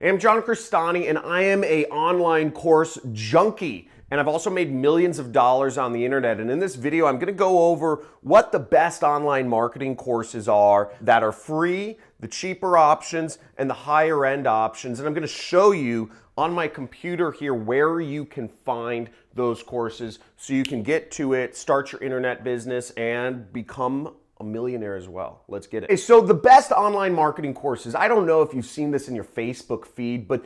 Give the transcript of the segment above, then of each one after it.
I'm John Crestani, and I am an online course junkie. And I've also made millions of dollars on the internet. And in this video, I'm gonna go over what the best online marketing courses are that are free, the cheaper options, and the higher end options. And I'm gonna show you on my computer here where you can find those courses so you can get to it, start your internet business, and become a millionaire as well. Let's get it. Okay, so the best online marketing courses, I don't know if you've seen this in your Facebook feed, but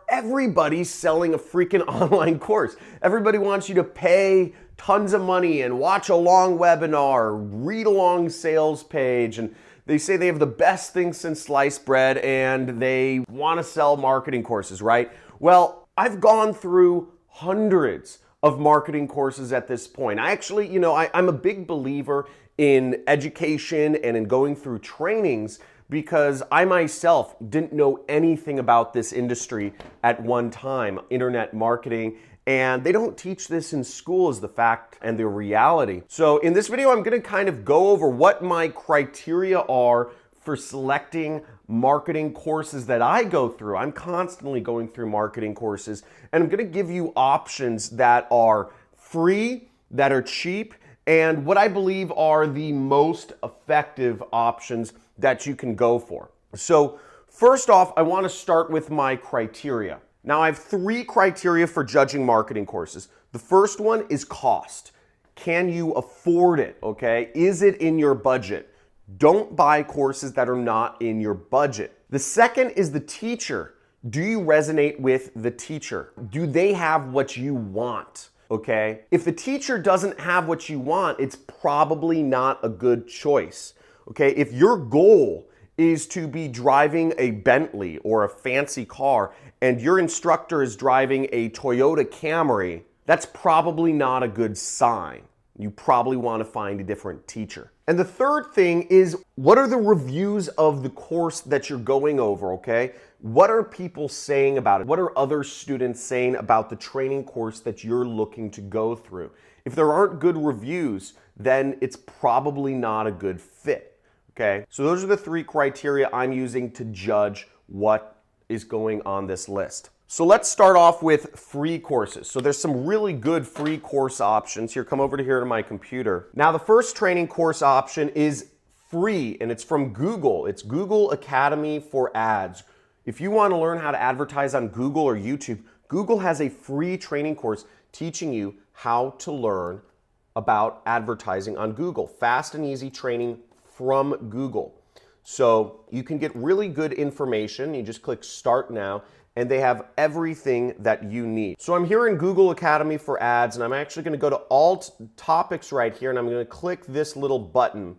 everybody's selling a freaking online course. Everybody wants you to pay tons of money and watch a long webinar, read a long sales page, and they say they have the best thing since sliced bread and they want to sell marketing courses, right? Well, I've gone through hundreds of marketing courses at this point. I'm a big believer in education and in going through trainings because I myself didn't know anything about this industry at one time, internet marketing, and they don't teach this in school is the fact and the reality. So in this video, I'm gonna kind of go over what my criteria are for selecting marketing courses that I go through. I'm constantly going through marketing courses, and I'm gonna give you options that are free, that are cheap, and what I believe are the most effective options that you can go for. So first off, I want to start with my criteria. Now I have 3 criteria for judging marketing courses. The first one is cost. Can you afford it, okay? Is it in your budget? Don't buy courses that are not in your budget. The second is the teacher. Do you resonate with the teacher? Do they have what you want? Okay? If the teacher doesn't have what you want, it's probably not a good choice. Okay? If your goal is to be driving a Bentley or a fancy car and your instructor is driving a Toyota Camry, that's probably not a good sign. You probably want to find a different teacher. And the third thing is, what are the reviews of the course that you're going over, okay? What are people saying about it? What are other students saying about the training course that you're looking to go through? If there aren't good reviews, then it's probably not a good fit, okay? So those are the 3 criteria I'm using to judge what is going on this list. So let's start off with free courses. So there's some really good free course options. Here, come over to my computer. Now the first training course option is free and it's from Google. It's Google Academy for Ads. If you want to learn how to advertise on Google or YouTube, Google has a free training course teaching you how to learn about advertising on Google. Fast and easy training from Google. So you can get really good information. You just click Start Now, and they have everything that you need. So I'm here in Google Academy for Ads, and I'm actually gonna go to Alt Topics right here, and I'm gonna click this little button,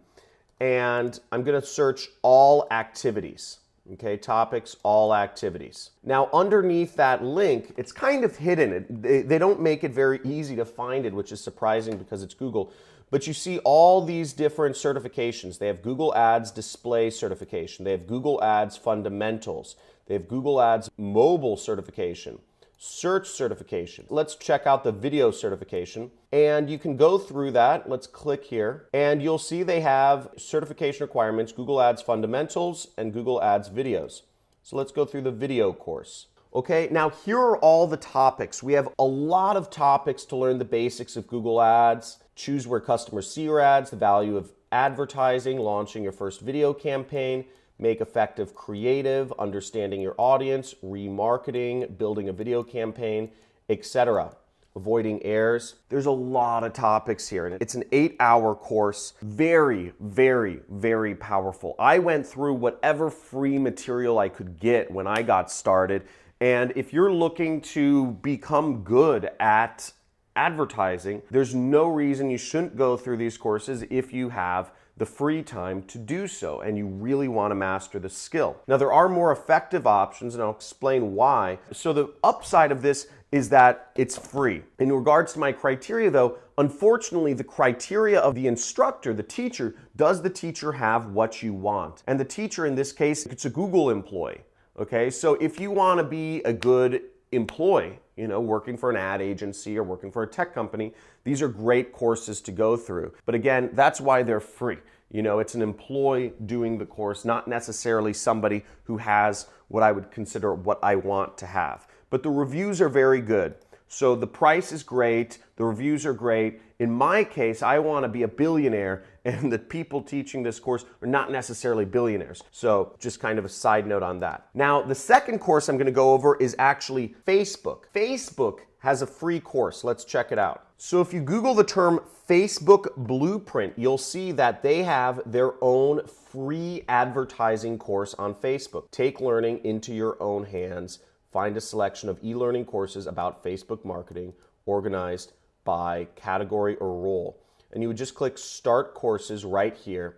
and I'm gonna search All Activities. Okay, Topics, All Activities. Now underneath that link, it's kind of hidden. They don't make it very easy to find it, which is surprising because it's Google. But you see all these different certifications. They have Google Ads Display Certification. They have Google Ads Fundamentals. They have Google Ads Mobile Certification, Search Certification. Let's check out the Video Certification. And you can go through that. Let's click here. And you'll see they have certification requirements, Google Ads Fundamentals and Google Ads Videos. So let's go through the video course. Okay, now here are all the topics. We have a lot of topics to learn the basics of Google Ads, choose where customers see your ads, the value of advertising, launching your first video campaign, make effective creative, understanding your audience, remarketing, building a video campaign, etc. Avoiding errors. There's a lot of topics here, and it's an 8-hour course. Very, very, very powerful. I went through whatever free material I could get when I got started, and if you're looking to become good at advertising, there's no reason you shouldn't go through these courses if you have the free time to do so and you really want to master the skill. Now there are more effective options and I'll explain why. So the upside of this is that it's free. In regards to my criteria though, unfortunately the criteria of the instructor, the teacher, does the teacher have what you want? And the teacher in this case, it's a Google employee. Okay, so if you want to be a good employee, working for an ad agency or working for a tech company, these are great courses to go through. But again, that's why they're free. You know, it's an employee doing the course, not necessarily somebody who has what I would consider what I want to have. But the reviews are very good. So the price is great, the reviews are great. In my case, I want to be a billionaire, and the people teaching this course are not necessarily billionaires. So just kind of a side note on that. Now, the second course I'm going to go over is actually Facebook. Facebook has a free course. Let's check it out. So if you Google the term Facebook Blueprint, you'll see that they have their own free advertising course on Facebook. Take learning into your own hands. Find a selection of e-learning courses about Facebook marketing organized by category or role. And you would just click Start Courses right here.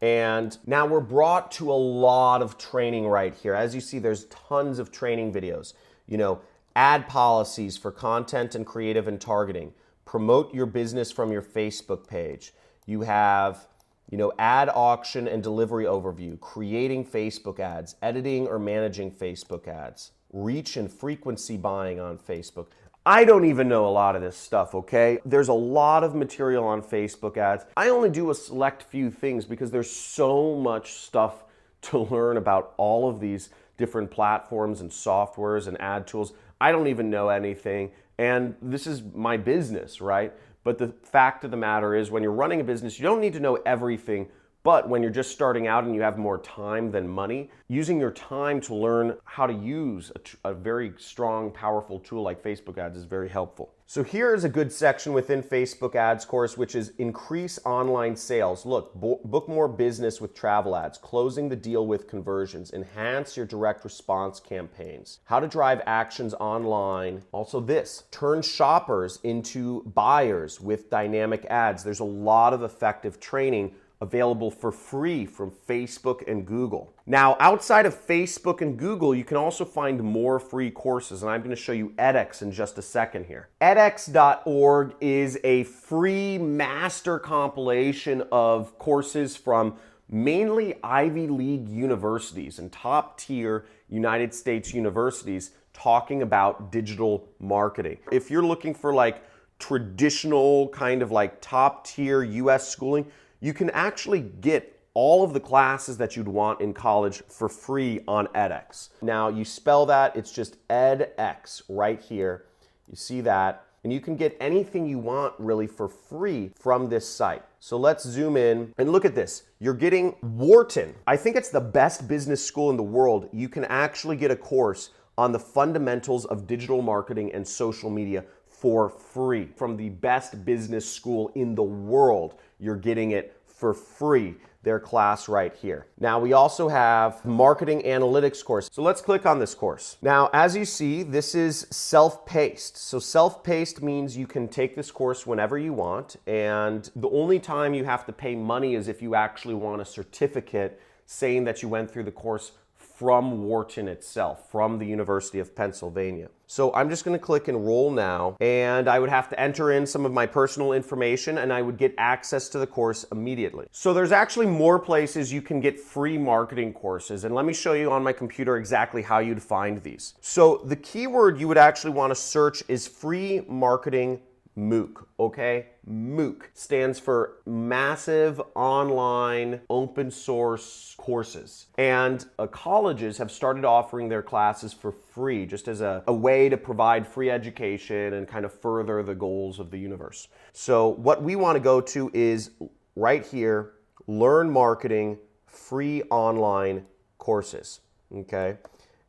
And now we're brought to a lot of training right here. As you see, there's tons of training videos. You know, ad policies for content and creative and targeting. Promote your business from your Facebook page. You have, you know, ad auction and delivery overview, creating Facebook ads, editing or managing Facebook ads, reach and frequency buying on Facebook. I don't even know a lot of this stuff, okay? There's a lot of material on Facebook ads. I only do a select few things because there's so much stuff to learn about all of these different platforms and softwares and ad tools. I don't even know anything, and this is my business, right? But the fact of the matter is, when you're running a business, you don't need to know everything. But when you're just starting out and you have more time than money, using your time to learn how to use a very strong, powerful tool like Facebook ads is very helpful. So here is a good section within Facebook ads course, which is increase online sales. Look, book more business with travel ads, closing the deal with conversions, enhance your direct response campaigns, how to drive actions online. Also this, turn shoppers into buyers with dynamic ads. There's a lot of effective training available for free from Facebook and Google. Now, outside of Facebook and Google, you can also find more free courses, and I'm going to show you edX in just a second here. edX.org is a free master compilation of courses from mainly Ivy League universities and top-tier United States universities talking about digital marketing. If you're looking for like traditional kind of like top-tier US schooling, you can actually get all of the classes that you'd want in college for free on edX. Now you spell that, it's just edX right here. You see that, and you can get anything you want really for free from this site. So let's zoom in and look at this. You're getting Wharton. I think it's the best business school in the world. You can actually get a course on the fundamentals of digital marketing and social media for free. From the best business school in the world, you're getting it for free, their class right here. Now we also have marketing analytics course. So let's click on this course. Now, as you see, this is self-paced. So self-paced means you can take this course whenever you want, and the only time you have to pay money is if you actually want a certificate saying that you went through the course from Wharton itself, from the University of Pennsylvania. So I'm just going to click Enroll Now, and I would have to enter in some of my personal information, and I would get access to the course immediately. So there's actually more places you can get free marketing courses, and let me show you on my computer exactly how you'd find these. So the keyword you would actually want to search is free marketing MOOC, okay? MOOC stands for Massive Online Open Source Courses. And colleges have started offering their classes for free, just as a way to provide free education and kind of further the goals of the universe. So what we want to go to is right here, Learn Marketing, free online courses, okay?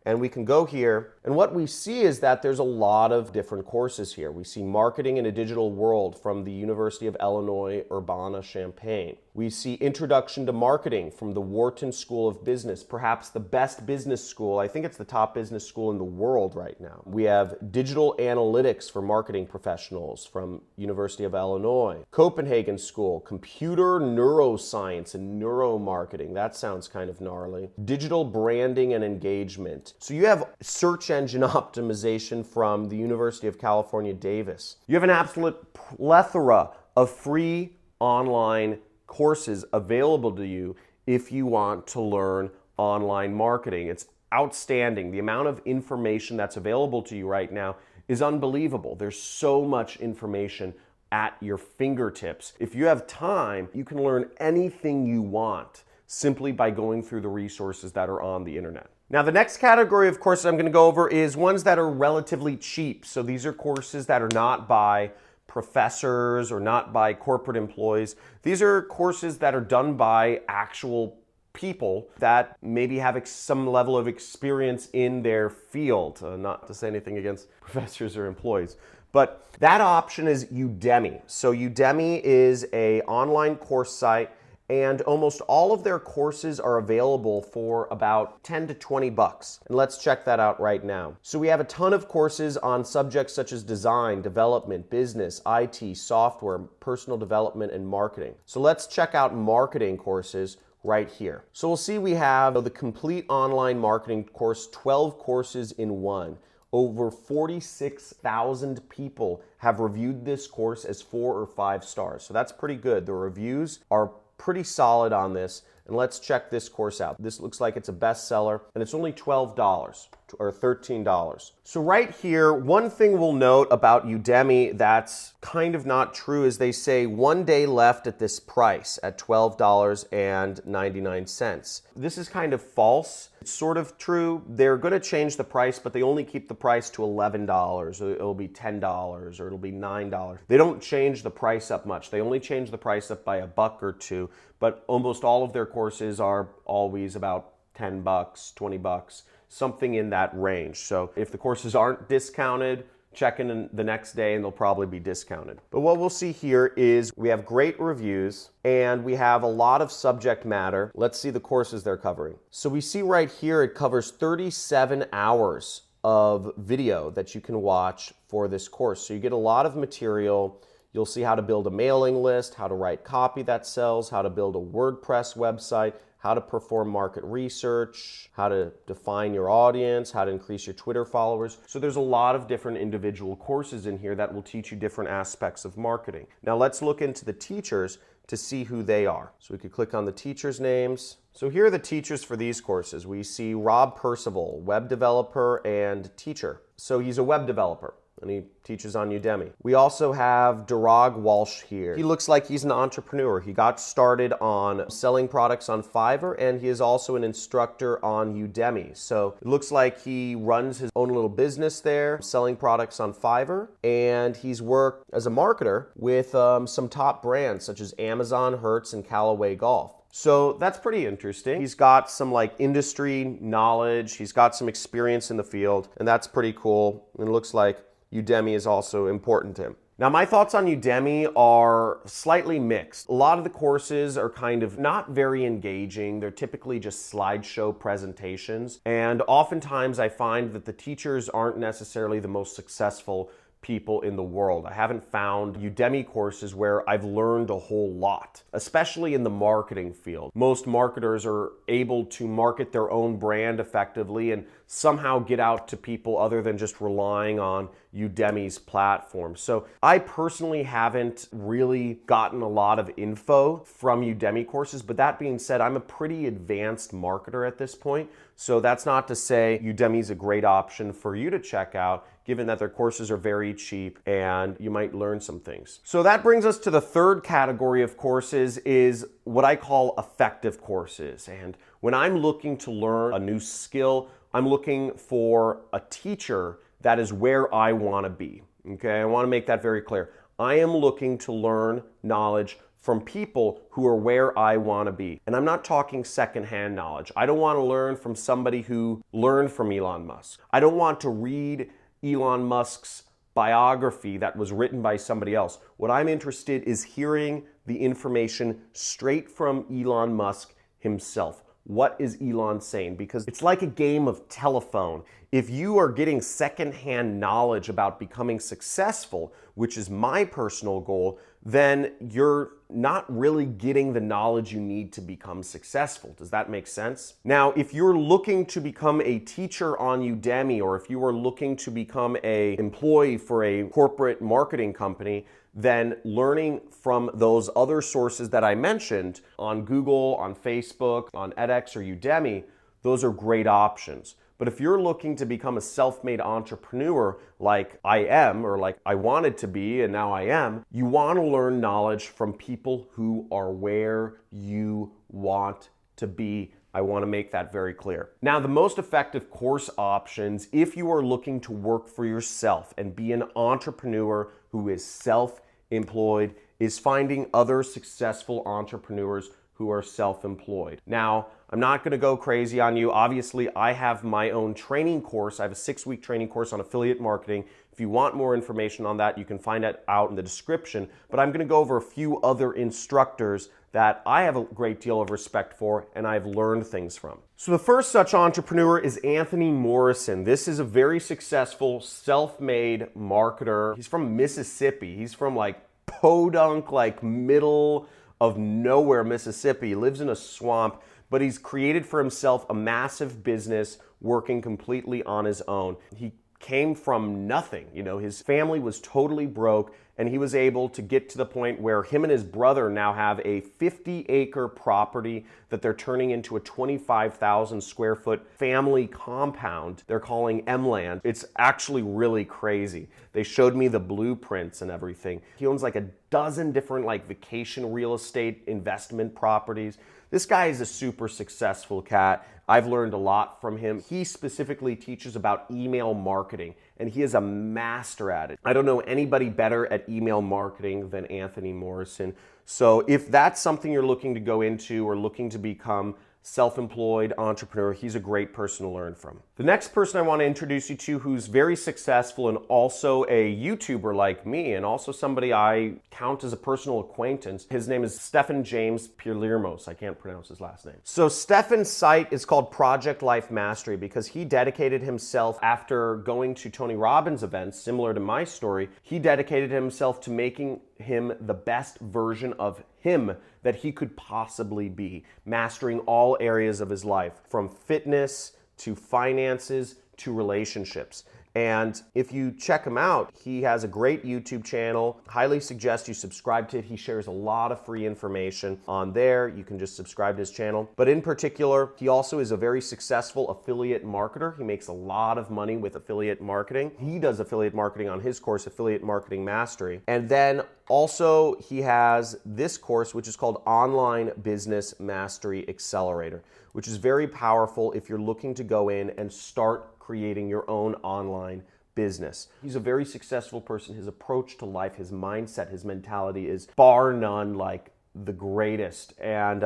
And we can go here, and what we see is that there's a lot of different courses here. We see Marketing in a Digital World from the University of Illinois, Urbana-Champaign. We see Introduction to Marketing from the Wharton School of Business, perhaps the best business school. I think it's the top business school in the world right now. We have Digital Analytics for Marketing Professionals from University of Illinois. Copenhagen School, Computer Neuroscience and Neuromarketing. That sounds kind of gnarly. Digital Branding and Engagement. So you have search engine optimization from the University of California, Davis. You have an absolute plethora of free online courses available to you if you want to learn online marketing. It's outstanding. The amount of information that's available to you right now is unbelievable. There's so much information at your fingertips. If you have time, you can learn anything you want simply by going through the resources that are on the internet. Now, the next category of courses I'm going to go over is ones that are relatively cheap. So these are courses that are not by professors or not by corporate employees. These are courses that are done by actual people that maybe have some level of experience in their field. Not to say anything against professors or employees. But that option is Udemy. So Udemy is an online course site, and almost all of their courses are available for about 10 to 20 bucks. And let's check that out right now. So we have a ton of courses on subjects such as design, development, business, IT, software, personal development, and marketing. So let's check out marketing courses right here. So we'll see we have the complete online marketing course, 12 courses in one. Over 46,000 people have reviewed this course as 4 or 5 stars. So that's pretty good. The reviews are pretty solid on this. And let's check this course out. This looks like it's a bestseller, and it's only $12 or $13. So right here, one thing we'll note about Udemy that's kind of not true is they say 1 day left at this price at $12.99. This is kind of false. It's sort of true. They're going to change the price, but they only keep the price to $11. Or it'll be $10 or it'll be $9. They don't change the price up much. They only change the price up by $1 or $2. But almost all of their courses are always about 10 bucks, 20 bucks, something in that range. So if the courses aren't discounted, check in the next day and they'll probably be discounted. But what we'll see here is we have great reviews and we have a lot of subject matter. Let's see the courses they're covering. So we see right here it covers 37 hours of video that you can watch for this course. So you get a lot of material. You'll see how to build a mailing list, how to write copy that sells, how to build a WordPress website, how to perform market research, how to define your audience, how to increase your Twitter followers. So there's a lot of different individual courses in here that will teach you different aspects of marketing. Now let's look into the teachers to see who they are. So we could click on the teachers' names. So here are the teachers for these courses. We see Rob Percival, web developer and teacher. So he's a web developer and he teaches on Udemy. We also have Durag Walsh here. He looks like he's an entrepreneur. He got started on selling products on Fiverr, and he is also an instructor on Udemy. So it looks like he runs his own little business there, selling products on Fiverr, and he's worked as a marketer with some top brands such as Amazon, Hertz, and Callaway Golf. So that's pretty interesting. He's got some like industry knowledge. He's got some experience in the field, and that's pretty cool. And it looks like Udemy is also important to him. Now, my thoughts on Udemy are slightly mixed. A lot of the courses are kind of not very engaging. They're typically just slideshow presentations. And oftentimes I find that the teachers aren't necessarily the most successful people in the world. I haven't found Udemy courses where I've learned a whole lot, especially in the marketing field. Most marketers are able to market their own brand effectively and somehow get out to people other than just relying on Udemy's platform. So I personally haven't really gotten a lot of info from Udemy courses, but that being said, I'm a pretty advanced marketer at this point. So that's not to say Udemy is a great option for you to check out, given that their courses are very cheap and you might learn some things. So that brings us to the third category of courses, is what I call effective courses. And when I'm looking to learn a new skill, I'm looking for a teacher that is where I want to be. Okay, I want to make that very clear. I am looking to learn knowledge from people who are where I want to be. And I'm not talking secondhand knowledge. I don't want to learn from somebody who learned from Elon Musk. I don't want to read Elon Musk's biography that was written by somebody else. What I'm interested in is hearing the information straight from Elon Musk himself. What is Elon saying? Because it's like a game of telephone. If you are getting secondhand knowledge about becoming successful, which is my personal goal, then you're not really getting the knowledge you need to become successful. Does that make sense? Now, if you're looking to become a teacher on Udemy, or if you are looking to become an employee for a corporate marketing company, then learning from those other sources that I mentioned on Google, on Facebook, on edX, or Udemy, those are great options. But if you're looking to become a self-made entrepreneur like I am, or like I wanted to be and now I am, you want to learn knowledge from people who are where you want to be. I want to make that very clear. Now, the most effective course options, if you are looking to work for yourself and be an entrepreneur who is self-employed, is finding other successful entrepreneurs who are self-employed. Now, I'm not gonna go crazy on you. Obviously, I have my own training course. I have a 6-week training course on affiliate marketing. If you want more information on that, you can find it out in the description. But I'm gonna go over a few other instructors that I have a great deal of respect for and I've learned things from. So the first such entrepreneur is Anthony Morrison. This is a very successful self-made marketer. He's from Mississippi. He's from like podunk, like middle of nowhere, Mississippi. He lives in a swamp, but he's created for himself a massive business working completely on his own. He came from nothing. You know, his family was totally broke, and he was able to get to the point where him and his brother now have a 50-acre property that they're turning into a 25,000 square foot family compound they're calling M-Land. It's actually really crazy. They showed me the blueprints and everything. He owns like a dozen different like vacation real estate investment properties. This guy is a super successful cat. I've learned a lot from him. He specifically teaches about email marketing, and he is a master at it. I don't know anybody better at email marketing than Anthony Morrison. So if that's something you're looking to go into or looking to become self-employed entrepreneur, he's a great person to learn from. The next person I want to introduce you to, who's very successful and also a YouTuber like me, and also somebody I count as a personal acquaintance, his name is Stefan James Pierlirmos. I can't pronounce his last name. So Stefan's site is called Project Life Mastery because he dedicated himself, after going to Tony Robbins events, similar to my story, he dedicated himself to making him the best version of him that he could possibly be, mastering all areas of his life, from fitness to finances to relationships. And if you check him out, he has a great YouTube channel. Highly suggest you subscribe to it. He shares a lot of free information on there. You can just subscribe to his channel. But in particular, he also is a very successful affiliate marketer. He makes a lot of money with affiliate marketing. He does affiliate marketing on his course, Affiliate Marketing Mastery. And then also he has this course, which is called Online Business Mastery Accelerator, which is very powerful if you're looking to go in and start creating your own online business. He's a very successful person. His approach to life, his mindset, his mentality is bar none like the greatest, and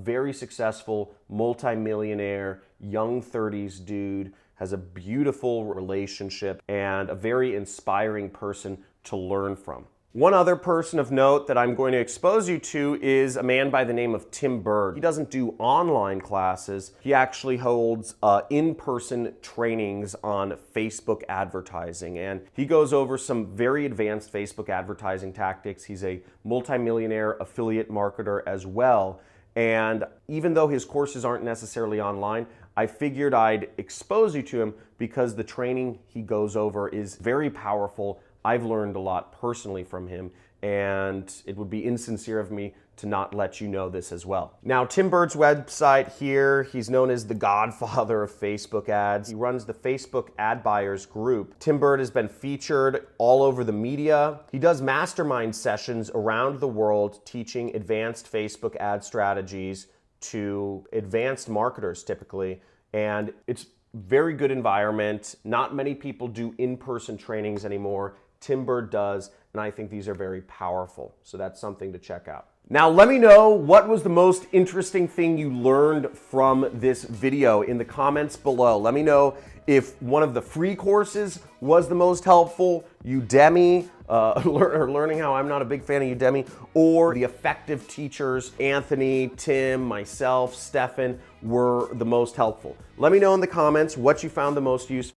very successful, multi-millionaire, young 30s dude, has a beautiful relationship and a very inspiring person to learn from. One other person of note that I'm going to expose you to is a man by the name of Tim Burd. He doesn't do online classes. He actually holds in-person trainings on Facebook advertising, and he goes over some very advanced Facebook advertising tactics. He's a multimillionaire affiliate marketer as well, and even though his courses aren't necessarily online, I figured I'd expose you to him because the training he goes over is very powerful. I've learned a lot personally from him, and it would be insincere of me to not let you know this as well. Now, Tim Burd's website here, he's known as the godfather of Facebook ads. He runs the Facebook Ad Buyers Group. Tim Burd has been featured all over the media. He does mastermind sessions around the world teaching advanced Facebook ad strategies to advanced marketers typically, and it's very good environment. Not many people do in-person trainings anymore. Tim Burd does, and I think these are very powerful. So that's something to check out. Now let me know what was the most interesting thing you learned from this video in the comments below. Let me know if one of the free courses was the most helpful, Udemy, learning how I'm not a big fan of Udemy, or the effective teachers, Anthony, Tim, myself, Stefan, were the most helpful. Let me know in the comments what you found the most useful.